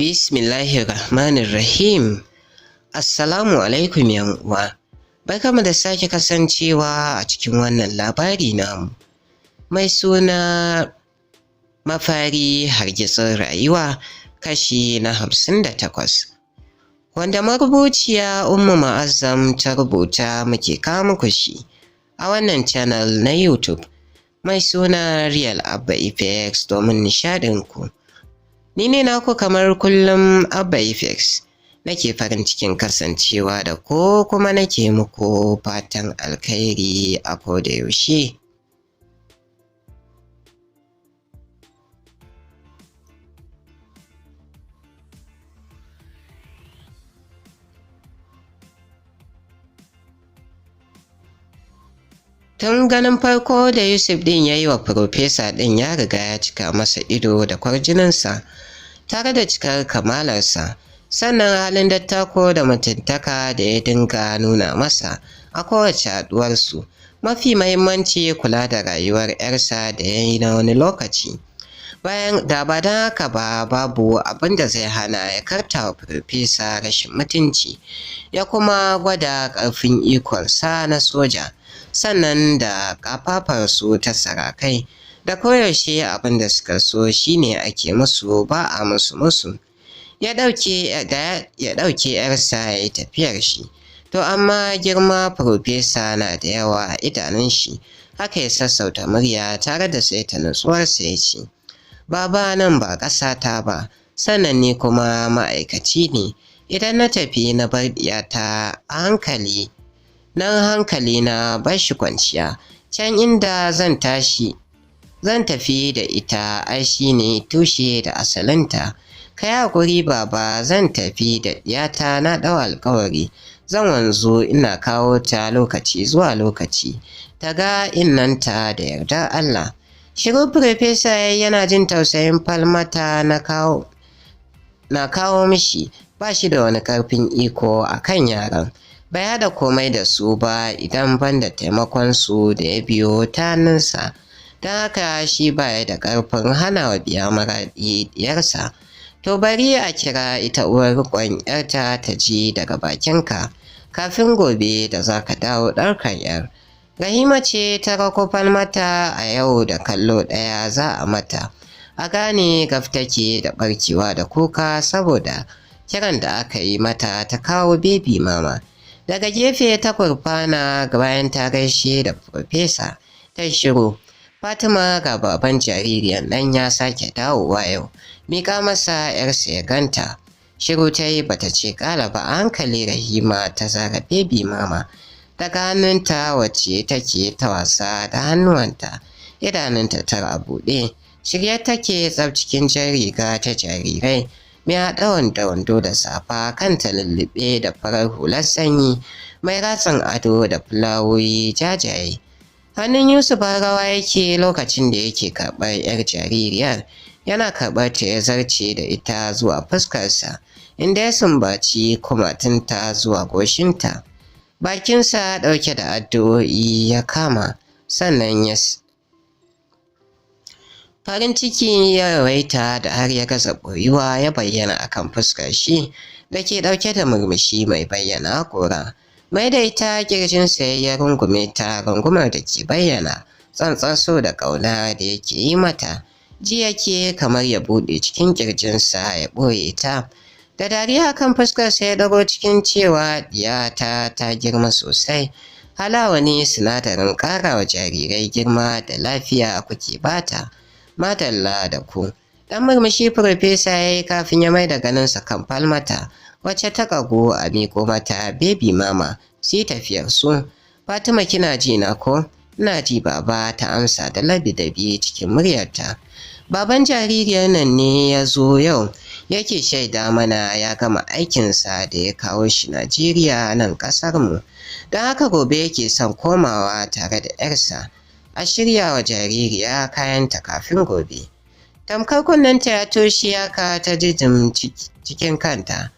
Bismillahirrahmanirrahim. Assalamu alaikum uwa. Barkamu da sake kasancewa a cikin wannan labari namu. Mai suna MAFARI Hargitsin Rayuwa kashi na 58. Wanda marubuciya Ummu Ma'azzam ta rubuta muke kawo muku shi a wannan channel na YouTube mai suna Real Abba Effects domin nishadinku. Ni ne naku kamar kullum Abba Effects. Nake farin cikin kasancewa da ko kuma nake muku fatan alkhairi a koda yaushe. Tun ganin farko da Yusuf ɗin ya yi wa Farfesa ɗin ya riga ya cika masa ido da kwarjininsa tare da cikar kamalarsa, sannan halin dattako da mutuntaka da ya dinga nuna masa a kowace haɗuwarsu, mafi mahimmanci kula da rayuwar 'yarsa da ya yi na wani lokaci. Bayan da ba don haka ba, babu abin da zai hana ya karta wa Farfesa rashin mutunci, ya kuma gwada ƙarfin ikonsa na soja. Sannan da ƙafafarsu ta sarakai da koyaushe abin da suka so shine ake musu, ba a musu. Ya ɗauke 'yarsa ya yi tafiyar shi, to amma girma Farfesa na da yawa a idanun shi, haka ya sassauta murya tare da saita nutsuwarsa ya ce, "Baba, nan ba ƙasata ba, sannan ni kuma ma'aikaci ne. Idan na tafi na bar ɗiyata a hankali na bar shi kwanciya, can inda zan tafi da ita ai shi ne tushe da asalinta. Ka yi haƙuri baba, zan tafi da ɗiyata, na ɗau alƙawari zan wanzu ina kawo ta lokaci zuwa lokaci ta ga innanta da yardar Allah." Shiru Farfesa yana jin tausayin Falmata na kawo mishi, ba shi da wani ƙarfin iko a kan yaran. Bai haɗa komai da su ba idan ban da taimakon su da ya biyo ta hannunsa, don haka shi baya da ƙarfin hana wa biya maraɗi diyarsa. To bari a kira ita uwar riƙon 'yarta ta ji daga bakinka kafin gobe da za ka dawo ɗaukar 'yar. Rahima ce ta rako Falmata a yau, da kallo ɗaya za a mata a gane gaf take da ɓarkewa da kuka saboda kiran da aka yi mata ta kawo bebi mama. Daga gefe ta kurfana bayan ta gaishe da Farfesa ta shiru. Fatima, ga baban jaririyar nan ya sake dawowa yau, miƙa masa 'yarsa ya ganta. Shiru ta yi bata ce ƙala ba. A hankali Rahima ta zara bebi mama daga hannunta wacce take ta wasa da hannuwanta, idanunta tara buɗe, shirye take tsaf cikin jan riga ta jarirai mai haɗa wando da safa, kanta lullube da farar hular sanyi mai ratsin ado da fulawoyi jajaye. Hannun Yusuf rawa yake lokacin da yake karɓar 'yar jaririyar, yana karɓar ta ya zarce da ita zuwa fuskarsa, inda ya sumbaci kumatunta zuwa goshinta. Bakinsa ɗauke da addu'o'i ya kama, sannan farin ciki ya yawaita da har ya gaza ɓoyuwa ya bayyana akan fuskar shi da ke ɗauke da murmushi mai bayyana haƙora. Mai da ita ƙirjinsa ya rungume ta, rungumar da ke bayyana tsantsar so da ƙauna da yake yi mata. Ji yake kamar ya buɗe cikin ƙirjinsa ya ɓoye ta. Da dariya kan fuskarsa ya ɗago cikin cewa diyata ta girma sosai. Hala wani sinadarin ƙara wa jarirai girma da lafiya kuke bata. Madalla da ku. Ɗan murmushi Farfesa ya yi kafin ya mai da ganinsa kan Falmata, wacce ta ƙago a miƙo mata bebi mama su yi tafiyar su. Fatima, kina ji na ko? Ina ji baba, ta amsa da labi cikin muryarta. Baban jaririyar nan ne ya zo yau, yake shaida mana ya gama aikinsa da ya kawo shi Najeriya nan ƙasarmu, don haka gobe yake son komawa tare da 'yarsa. A shirya wa jaririya kayanta kafin gobe. Tamkar kunnenta ya toshe haka ta jijim cikin kanta,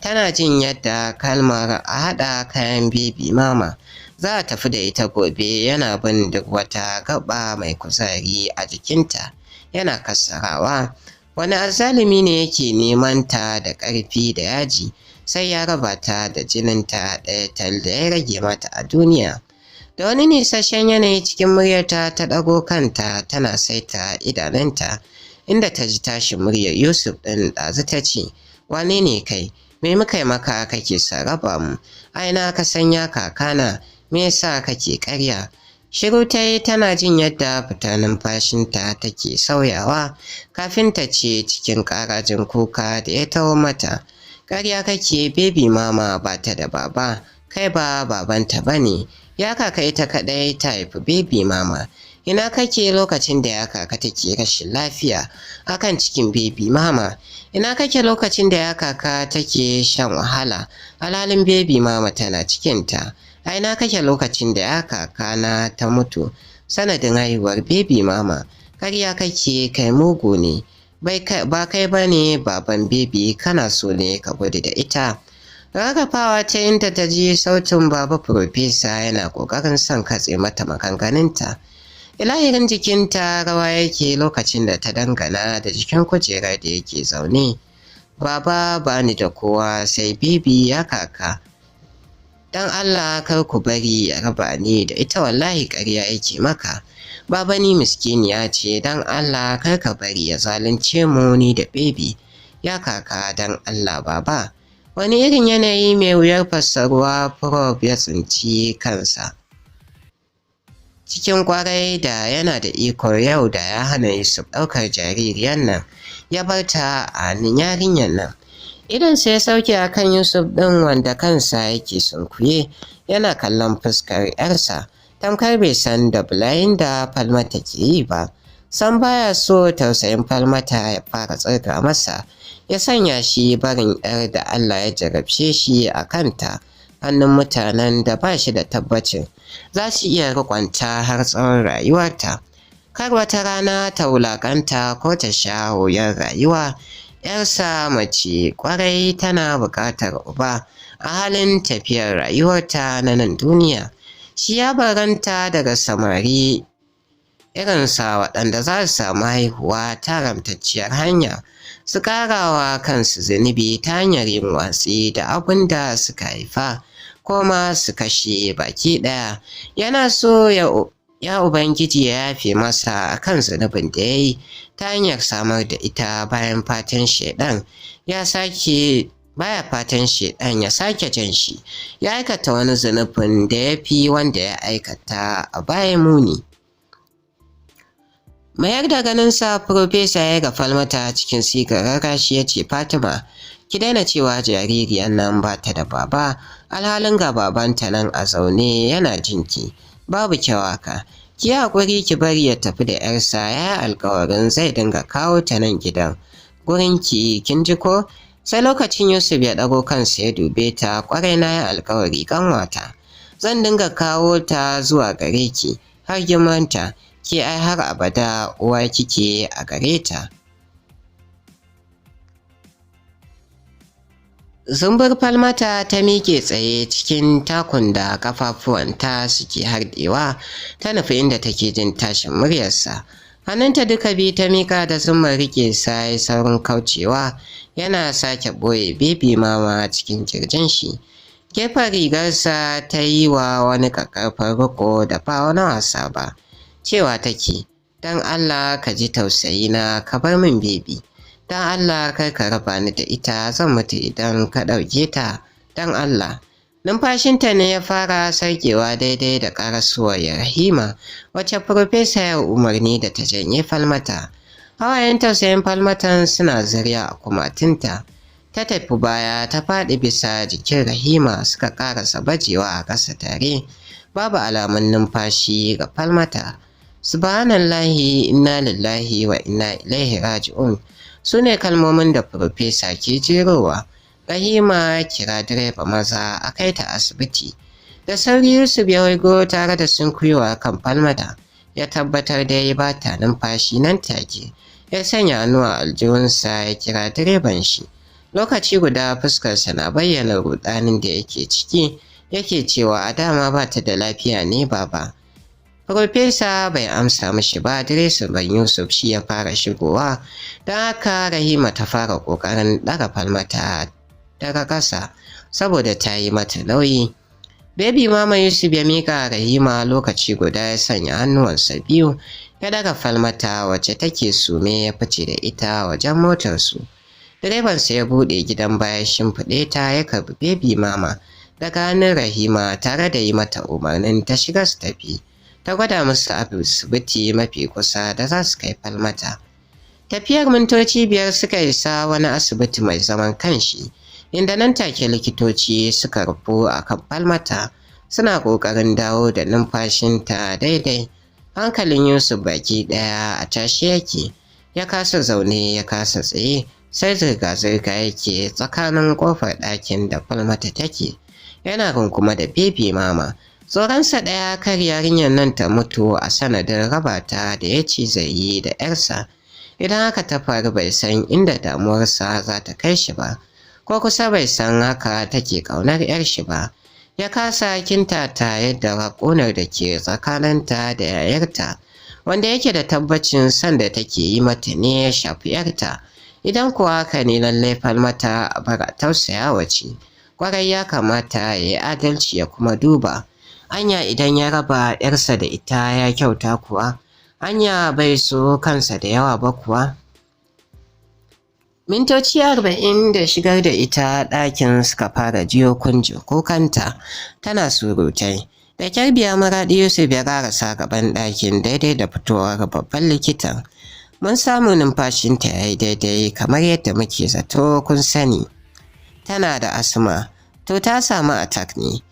tana jin yadda kalmar a haɗa kayan bebi mama za a tafi da ita gobe yana bin duk wata gaba mai kuzari a jikinta, yana kassarawa. Wani azzalumi ne yake neman ta da ƙarfi da yaji sai ya raba ta da jininta ɗaya tal da ya rage mata a duniya. Da wani nisasshen yanayi cikin muryarta ta ɗago kanta tana saita idanunta inda ta ji tashin muryar Yusuf ɗin ɗazu ta ce, wane ne kai? Me muka yi maka kake sarrafa mu? Aina ka sanya kakana, me yasa kake ƙarya? Shiru ta yi tana jin yadda fitar numfashinta take sauyawa kafin ta ce cikin ƙarajin kuka da ya taho mata. Ƙarya kake, baby mama ba ta da baba, kai ba babanta ba ne. Ya kaka ita kaɗai ta haifi baby mama. Ina kake lokacin da ya kaka take rashin lafiya akan cikin baby mama? Ina kake lokacin da ya kaka take shan wahala alhalin baby mama tana cikinta? A ina kake lokacin da ya kaka na ta mutu sanadin haihuwar baby mama? Karya kake, kai mugu ne. Ba kai ba ne baban baby, kana so ne ka gudu da ita. Rarrafawa ta inda ta ji sautin baba Profesa yana ƙoƙarin son katse mata maganganunta. Ilahirin jikinta rawa yake lokacin da ta dangana da jikin kujerar da yake zaune. Baba, ba ni da kowa sai bibi ya kaka. Dan Allah kar ku bari ya raba ni da ita, wallahi ƙarya yake maka. Baba, ni miskiniya ce, dan Allah kar ka bari ya zalunce mu ni da baby. Ya kaka, dan Allah baba. Wani irin yanayi mai wuyar fassaruwa Prof ya tsinci kansa. Cikin kwarai da yana da iko yau da ya hana Yusuf ɗaukar jaririyar nan ya bar ta a yarinyar nan. Idan sai ya sauke a kan Yusuf ɗin wanda kansa yake sunkuye yana kallon fuskar 'yarsa tamkar bai san da bulayin da Falmata ke yi ba. San baya so tausayin Falmata ya fara tsirga masa ya sanya shi barin 'yar da Allah ya jarabce shi a kanta hannun mutanen da ba shi da tabbacin za su iya riƙonta har tsawon rayuwarta. Kar wata rana ta wulaƙanta ko ta sha wuyar rayuwa. 'Yarsa mace ƙwarai tana buƙatar uba a halin tafiyar rayuwarta na nan duniya. Shi ya baranta daga samari irinsa waɗanda za su samu haihuwa ta haramtacciyar hanya su ƙarawa kansu zunubi ta hanyar yin watsi da abin da suka haifa ko ma su kashe baki ɗaya. Yana so ya Ubangiji ya yafe masa akan zunubin da ya yi ta hanyar samar da ita bayan fatan shaiɗan ya sake jan shi ya aikata wani zunubin da ya fi wanda ya aikata a baya muni. Mayar da ganinsa Profesa ya ga Falmata cikin sigarar rashi ya ce, Fatima, ki daina cewa jaririyar nan ba ta da baba, alhalin ga babanta nan a zaune yana jinki. Babu kyau haka. Ki haƙuri ki bari ya tafi da 'yarsa, ya yi alƙawarin zai dinga kawo ta nan gidan gurinki, kin ji ko? Sai lokacin Yusuf ya ɗago kansa ya dube ta, ƙwarai na yi alƙawari ƙanwata. Zan dinga kawo ta zuwa gare ki har girmanta. Ke ai har abada uwa kike a gare ta. Zumbur Falmata ta miƙe tsaye cikin takun da ƙafafuwanta suke harɗewa ta nufi inda take jin tashin muryarsa. Hannunta duka biyu ta miƙa da zumar riƙe sai saurin kaucewa yana sake ɓoye baby mama cikin kirjin shi. Gefen rigarsa ta yi wa wani ƙaƙƙarfan riƙo da ba wani wasa ba. Cewa take, don Allah ka ji tausayina ka bar min bebi, don Allah kar ka raba ni da ita, zan mutu idan ka ɗauke ta, don Allah. Numfashinta ne ya fara sarkewa daidai da ƙarasuwar Rahima wacce Profesa ya umarni da ta janye Falmata. Hawayen tausayin Falmatan suna zuriya a kumatunta. Ta tafi baya ta faɗi bisa jikin Rahima suka ƙarasa bajewa a ƙasa tare. Babu alamun numfashi ga Falmata. Subhanallahi, inna lillahi wa inna ilaihi raji'un su ne kalmomin da Profesa ke jerowa. Rahima, kira direba maza a kai ta asibiti. Da sauri Yusuf ya waigo tare da sunkuyowa kan Falmata ya tabbatar da ya ba ta numfashi nan take. Ya sanya hannu a aljihunsa ya kira direban shi. Lokaci guda fuskarsa na bayyana rudanin da yake ciki, yake cewa a dama ba ta da lafiya ne baba. Profesa bai amsa mishi ba, direban ban Yusuf shi ya fara shigowa, don haka Rahima ta fara ƙoƙarin ɗaga Falmata daga ƙasa saboda ta yi mata nauyi. Baby mama Yusuf ya miƙa Rahima lokaci guda ya sanya hannuwansa biyu ya daga Falmata wacce take sume ya fice da ita wajen motarsu. Direbansa ya buɗe gidan baya shimfiɗe ta ya karɓi baby mama daga hannun Rahima tare da yi mata umarnin ta shiga su tafi. Ta gwada musu asibiti mafi kusa da za su kai Falmata. Tafiyar mintoci 5 suka isa wani asibiti mai zaman kanshi, inda nan take likitoci suka rufu a kan Falmata suna ƙoƙarin dawo da numfashinta daidai. Hankalin Yusuf baki ɗaya a tashe yake, ya kasa zaune ya kasa tsaye, sai zirga-zirga yake tsakanin ƙofar ɗakin da Falmata take, yana rungume da baby mama. Tsoronsa ɗaya kar yarinyar nan ta mutu a sanadin rabata da ya ci zai yi da 'yarsa. Idan haka ta faru bai san inda damuwarsa za ta kai shi ba, ko kusa bai san haka take ƙaunar 'yar shi ba. Ya kasa kintata yadda ƙunar da ke tsakaninta da yayarta, wanda yake da tabbacin san da take yi mata ne ya shafi 'yarta. Idan kuwa haka ne lallai Falmata a bar tausayawa ce. Kwarai ya kamata ya yi adalci ya kuma duba. Anya idan ya raba 'yarsa da ita ya kyauta kuwa? Anya bai so kansa da yawa ba kuwa? Mintoci 40 da shigar da ita ɗakin suka fara jiyo kunji kukanta tana surutai. Da kyar biya maraɗi Yusuf ya ƙarasa gaban ɗakin daidai da fitowar babban likitan. Mun samu numfashinta ya yi daidai kamar yadda muke zato, kun sani tana da asma, to ta samu attack ne.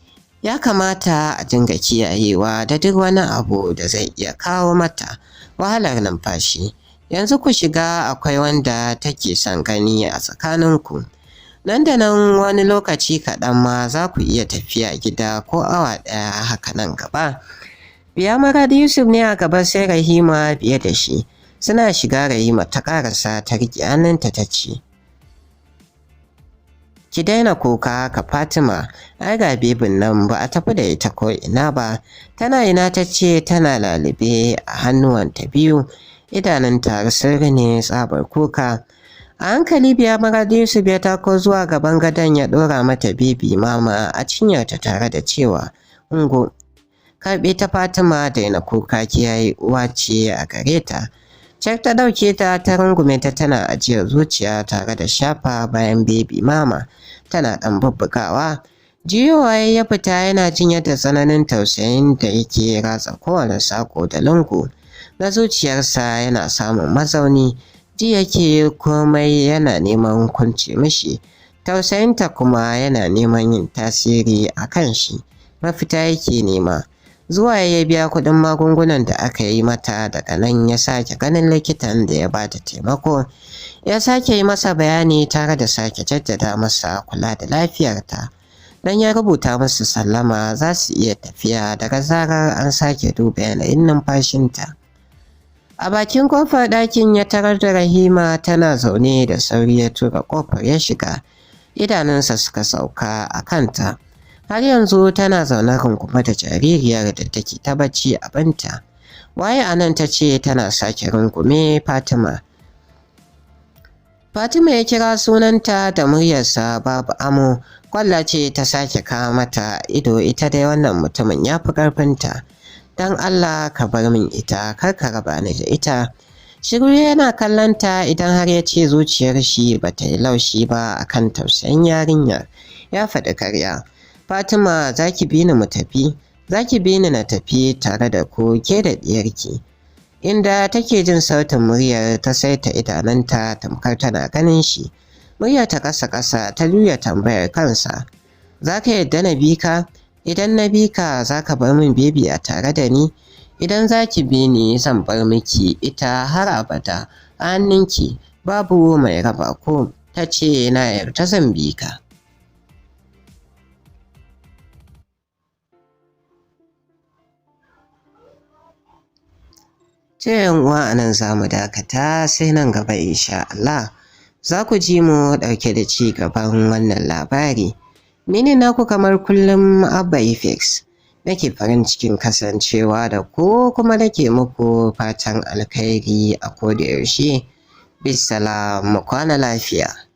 Ya kamata a dinga kiyayewa da duk wani abu da zai iya kawo mata wahalar numfashi. Yanzu ku shiga, akwai wanda take son gani a tsakaninku. Nan da nan wani lokaci kaɗan ma za ku iya tafiya gida ko awa ɗaya haka nan gaba. Biya maradi Yusuf ne a gaba sai Rahima biye da shi. Suna shiga Rahima ta ƙarasa ta riƙe hannunta ta ce, ki daina kuka ka Fatima, ai ga bebin nan ba a tafi da ita ko ina ba. Tana ina ta ce tana lalube a hannuwanta biyu, idanunta sun ne tsabar kuka. A hankali biya maradi Yusuf ya tako zuwa gaban gadon ya ɗora mata bebi mama a cinyarta tare da cewa, ungo, karɓe ta Fatima, daina kuka, kiyaye uwa ce a gare ta. Cak ta ɗauke ta ta rungume ta tana ajiyar zuciya tare da shafa bayan bebi mama tana ɗan bubbugawa. Jiyowa ya fita yana jin yadda tsananin tausayin da yake ratsa kowane sako da lungu na zuciyarsa yana samun mazauni. Ji yake komai yana neman kunce mishi, tausayinta kuma yana neman yin tasiri a kan shi. Mafita yake nema. Zuwa ya biya kuɗin magungunan da aka yi mata, daga nan ya sake ganin likitan da ya bata taimako. Ya sake yi masa bayani tare da sake jaddada masa kula da lafiyarta. Dan ya rubuta musu sallama za su iya tafiya daga zarar an sake duba yanayin numfashinta. A bakin kofar ɗakin ya tarar da Rahima tana zaune, da sauri ya tura kofar ya shiga. Idanunsa suka sauka a kanta. Har yanzu tana zaune rungume da jaririyar da take ta bacci a banta. Waye anan, ta ce tana sake rungume Fatima. Fatima ya kira sunanta da muryarsa babu amo. Kwalla ce ta sake kawo mata ido, ita dai wannan mutumin ya fi ƙarfinta. Dan Allah ka bar min ita, kar ka raba ni da ita. Shiru yana kallonta. Idan har ya ce zuciyar shi ba ta yi laushi ba akan tausayin yarinyar, ya faɗi karya. Fatima, za ki bi ni mu tafi? Za ki bi ni na tafi tare da ku ke da ɗiyarki? Inda take jin sautin muryar ta saita idananta tamkar tana ganin shi. Muryar ta ƙasa-ƙasa ta juya tambayar kansa. Za ka yadda na bi ka? Idan na bi ka za ka bar min bebi a tare da ni? Idan za ki bi ni zan bar miki ita har abada a hannunki, babu mai raba ku. Ta ce na yarda, zan bi ka. Yan uwa a nan za mu dakata, sai nan gaba insha Allah za ku ji mu ɗauke da ci gaban wannan labari. Ni ne naku kamar kullum, Abba Effects. nake farin cikin kasancewa da ku kuma nake muku fatan alkhairi a koda yaushe. Bisalam, mu kwana lafiya.